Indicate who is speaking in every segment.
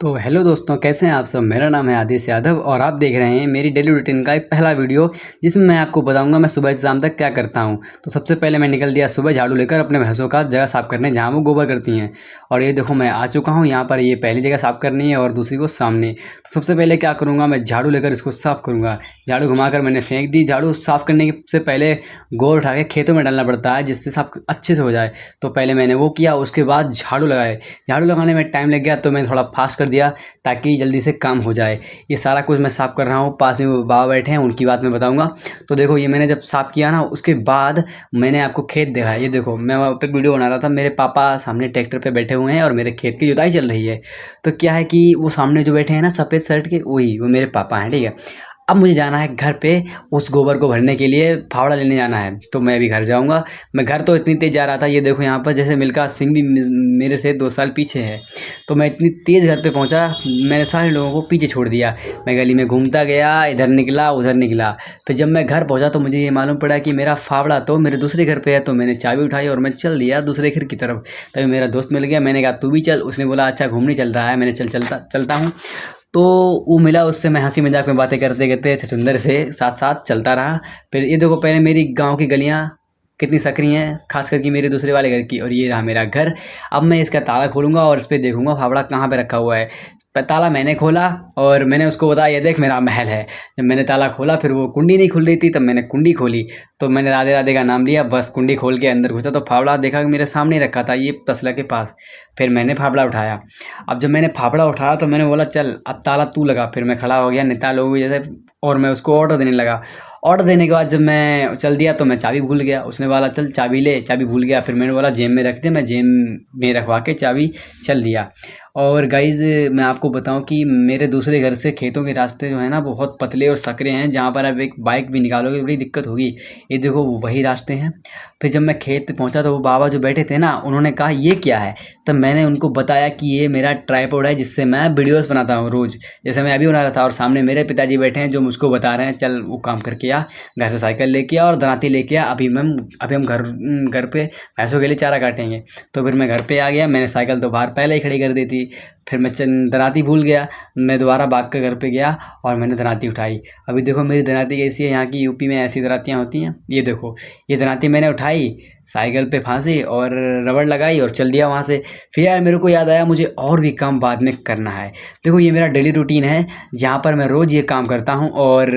Speaker 1: तो हेलो दोस्तों, कैसे हैं आप सब। मेरा नाम है आदिश यादव और आप देख रहे हैं मेरी डेली रूटीन का एक पहला वीडियो, जिसमें मैं आपको बताऊंगा मैं सुबह से शाम तक क्या करता हूं। तो सबसे पहले मैं निकल दिया सुबह झाड़ू लेकर अपने भैंसों का जगह साफ़ करने, जहां वो गोबर करती हैं। और ये देखो मैं आ चुका हूं यहाँ पर। ये पहली जगह साफ़ करनी है और दूसरी को सामने। तो सबसे पहले क्या करूँगा, मैं झाड़ू लेकर इसको साफ़ करूँगा। झाड़ू घुमाकर मैंने फेंक दी। झाड़ू साफ़ करने से पहले गोबर उठा के खेतों में डालना पड़ता है, जिससे साफ अच्छे से हो जाए। तो पहले मैंने वो किया, उसके बाद झाड़ू लगाए। झाड़ू लगाने में टाइम लग गया तो मैंने थोड़ा फास्ट कर दिया ताकि जल्दी से काम हो जाए। ये सारा कुछ मैं साफ़ कर रहा हूँ। पास में वो बाबा बैठे हैं, उनकी बात मैं बताऊँगा। तो देखो ये मैंने जब साफ़ किया ना, उसके बाद मैंने आपको खेत दिखाया। ये देखो मैं वहाँ पे वीडियो बना रहा था, मेरे पापा सामने ट्रैक्टर पे बैठे हुए हैं और मेरे खेत की जुताई चल रही है। तो क्या है कि वो सामने जो बैठे हैं ना सफ़ेद शर्ट के, वही वो मेरे पापा हैं, ठीक है। अब मुझे जाना है घर पे, उस गोबर को भरने के लिए फावड़ा लेने जाना है। तो मैं अभी घर जाऊंगा। मैं घर तो इतनी तेज़ जा रहा था, ये देखो यहाँ पर जैसे मिल्खा सिंह भी मेरे से 2 साल पीछे है। तो मैं इतनी तेज़ घर पे पहुँचा, मैंने सारे लोगों को पीछे छोड़ दिया। मैं गली में घूमता गया, इधर निकला उधर निकला। फिर जब मैं घर पहुँचा तो मुझे ये मालूम पड़ा कि मेरा फावड़ा तो मेरे दूसरे घर पे है। तो मैंने चाबी उठाई और मैं चल दिया दूसरे घर की तरफ। तभी मेरा दोस्त मिल गया। मैंने कहा तू भी चल। उसने बोला अच्छा घूमने चल रहा है। मैंने चलता हूँ। तो वो मिला, उससे मैं हंसी मजाक में बातें करते करते छछूंदर से साथ साथ चलता रहा। फिर ये देखो पहले मेरी गांव की गलियां कितनी सकरी हैं, खास करके मेरे दूसरे वाले घर की। और ये रहा मेरा घर। अब मैं इसका ताला खोलूंगा और इस पर देखूंगा फावड़ा कहाँ पे रखा हुआ है। ताला मैंने खोला और मैंने उसको बताया ये देख मेरा महल है। जब मैंने ताला खोला फिर वो कुंडी नहीं खुल रही थी, तब मैंने कुंडी खोली। तो मैंने राधे राधे का नाम लिया, बस कुंडी खोल के अंदर घुसा तो फावड़ा देखा कि मेरे सामने रखा था, ये तसला के पास। फिर मैंने फावड़ा उठाया। अब जब मैंने फावड़ा उठाया तो मैंने बोला चल अब ताला तू लगा। फिर मैं खड़ा हो गया नेता लोगों की जैसे और मैं उसको ऑर्डर देने लगा। ऑर्डर देने के बाद जब मैं चल दिया तो मैं चाबी भूल गया। उसने बोला चल चाबी ले, चाबी भूल गया। फिर मैंने बोला जेब में रख दे, मैं जेब में रखवा के चाबी चल दिया। और गाइज़ मैं आपको बताऊं कि मेरे दूसरे घर से खेतों के रास्ते जो है ना बहुत पतले और सकरे हैं, जहाँ पर आप एक बाइक भी निकालोगे बड़ी दिक्कत होगी। ये देखो वही रास्ते हैं। फिर जब मैं खेत पहुंचा तो वो बाबा जो बैठे थे ना, उन्होंने कहा ये क्या है। तब मैंने उनको बताया कि ये मेरा ट्राइपॉड है, जिससे मैं वीडियोस बनाता हूँ रोज़, जैसे मैं अभी बना रहा था। और सामने मेरे पिताजी बैठे हैं जो मुझको बता रहे हैं चल वो काम करके आ। घर से साइकिल लेके आ और दराती लेके आ। अभी हम घर पे भैंसों के लिए चारा काटेंगे। तो फिर मैं घर पे आ गया। मैंने साइकिल तो बाहर पहले ही खड़ी कर दी थी। फिर मैं दराती भूल गया। मैं दोबारा भाग कर घर पे गया और मैंने दराती उठाई। अभी देखो मेरी दराती कैसी है, यहाँ की यूपी में ऐसी दरातियाँ होती हैं। ये देखो ये दराती मैंने उठाई, साइकिल पे फांसी और रबड़ लगाई और चल दिया वहाँ से। फिर यार मेरे को याद आया मुझे और भी काम बाद में करना है। देखो ये मेरा डेली रूटीन है, जहाँ पर मैं रोज़ ये काम करता हूँ। और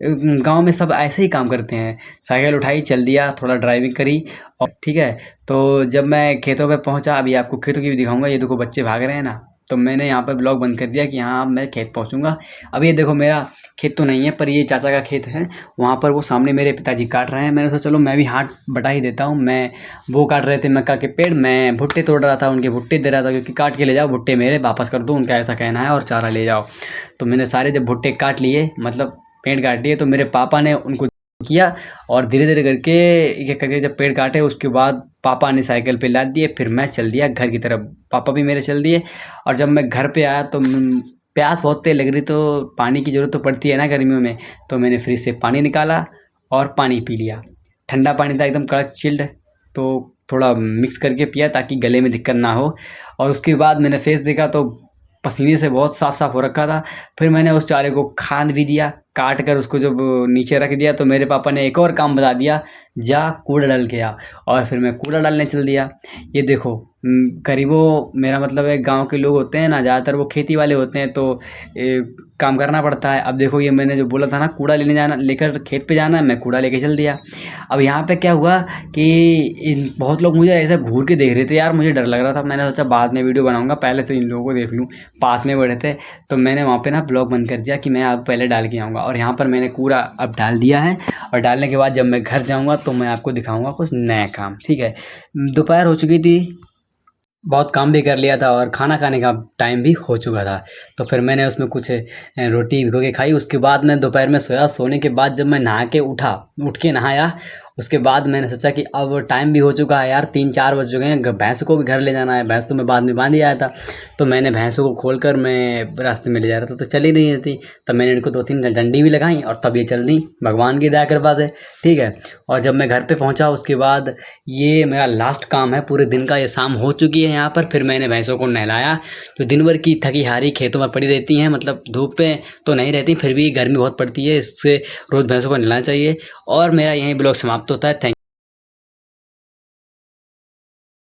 Speaker 1: गांव में सब ऐसे ही काम करते हैं। साइकिल उठाई चल दिया, थोड़ा ड्राइविंग करी और ठीक है। तो जब मैं खेतों पे पहुँचा, अभी आपको खेतों की भी दिखाऊंगा। ये देखो बच्चे भाग रहे हैं ना, तो मैंने यहाँ पर ब्लॉग बंद कर दिया कि हाँ अब मैं खेत पहुँचूँगा। अब ये देखो मेरा खेत तो नहीं है, पर ये चाचा का खेत है। वहाँ पर वो सामने मेरे पिताजी काट रहे हैं। मैंने सोचा चलो मैं भी हाथ बटा ही देता हूँ। मैं वो काट रहे थे मक्का के पेड़, मैं भुट्टे तोड़ रहा था, उनके भुट्टे दे रहा था, क्योंकि काट के ले जाओ भुट्टे मेरे वापस कर दो, उनका ऐसा कहना है, और चारा ले जाओ। तो मैंने सारे जब भुट्टे काट लिए, मतलब पेड़ काट लिए, तो मेरे पापा ने उनको किया। और धीरे धीरे करके एक करके जब पेड़ काटे उसके बाद पापा ने साइकिल पे लाद दिए। फिर मैं चल दिया घर की तरफ, पापा भी मेरे चल दिए। और जब मैं घर पे आया तो प्यास बहुत तेज लग रही, तो पानी की ज़रूरत तो पड़ती है ना गर्मियों में। तो मैंने फ्रिज से पानी निकाला और पानी पी लिया। ठंडा पानी था एकदम कड़क चिल्ड, तो थोड़ा मिक्स करके पिया ताकि गले में दिक्कत ना हो। और उसके बाद मैंने फेस देखा तो पसीने से बहुत साफ साफ हो रखा था। फिर मैंने उस चारे को खाद भी दिया, काट कर उसको जब नीचे रख दिया तो मेरे पापा ने एक और काम बता दिया, जा कूड़ा डाल के आ। और फिर मैं कूड़ा डालने चल दिया। ये देखो गरीबों, मेरा मतलब है गांव के लोग होते हैं ना, ज़्यादातर वो खेती वाले होते हैं, तो काम करना पड़ता है। अब देखो ये मैंने जो बोला था ना कूड़ा लेने जाना, लेकर खेत पे जाना, मैं कूड़ा लेके चल दिया। अब यहाँ पे क्या हुआ कि बहुत लोग मुझे ऐसे घूर के देख रहे थे, यार मुझे डर लग रहा था। मैंने सोचा बाद में वीडियो बनाऊंगा, पहले तो इन लोगों को देख लूँ। पास में बैठे थे तो मैंने वहाँ पे ना ब्लॉग बंद कर दिया कि मैं अब पहले डाल के आऊँगा। और यहाँ पर मैंने कूड़ा अब डाल दिया है। और डालने के बाद जब मैं घर जाऊँगा तो मैं आपको दिखाऊँगा कुछ नया काम, ठीक है। दोपहर हो चुकी थी, बहुत काम भी कर लिया था और खाना खाने का टाइम भी हो चुका था। तो फिर मैंने उसमें कुछ रोटी भिगो के खाई। उसके बाद मैं दोपहर में सोया। सोने के बाद जब मैं नहा के उठ के नहाया, उसके बाद मैंने सोचा कि अब टाइम भी हो चुका है यार, 3-4 बज चुके हैं, भैंस को भी घर ले जाना है। भैंस तो मैं बाद में बांध ही आया था। तो मैंने भैंसों को खोल कर मैं रास्ते में ले जा रहा था, तो चल ही नहीं थी। तब मैंने इनको 2-3 डंडी भी लगाई और तब ये चल दी, भगवान की दया कृपा से, ठीक है। और जब मैं घर पे पहुंचा उसके बाद ये मेरा लास्ट काम है पूरे दिन का। ये शाम हो चुकी है यहाँ पर। फिर मैंने भैंसों को नहलाया, जो दिन भर की थकी हारी खेतों में पड़ी रहती हैं, मतलब धूप पे तो नहीं रहती, फिर भी गर्मी बहुत पड़ती है, इससे रोज़ भैंसों को नहलाना चाहिए। और मेरा यहीं ब्लॉग समाप्त होता है। थैंक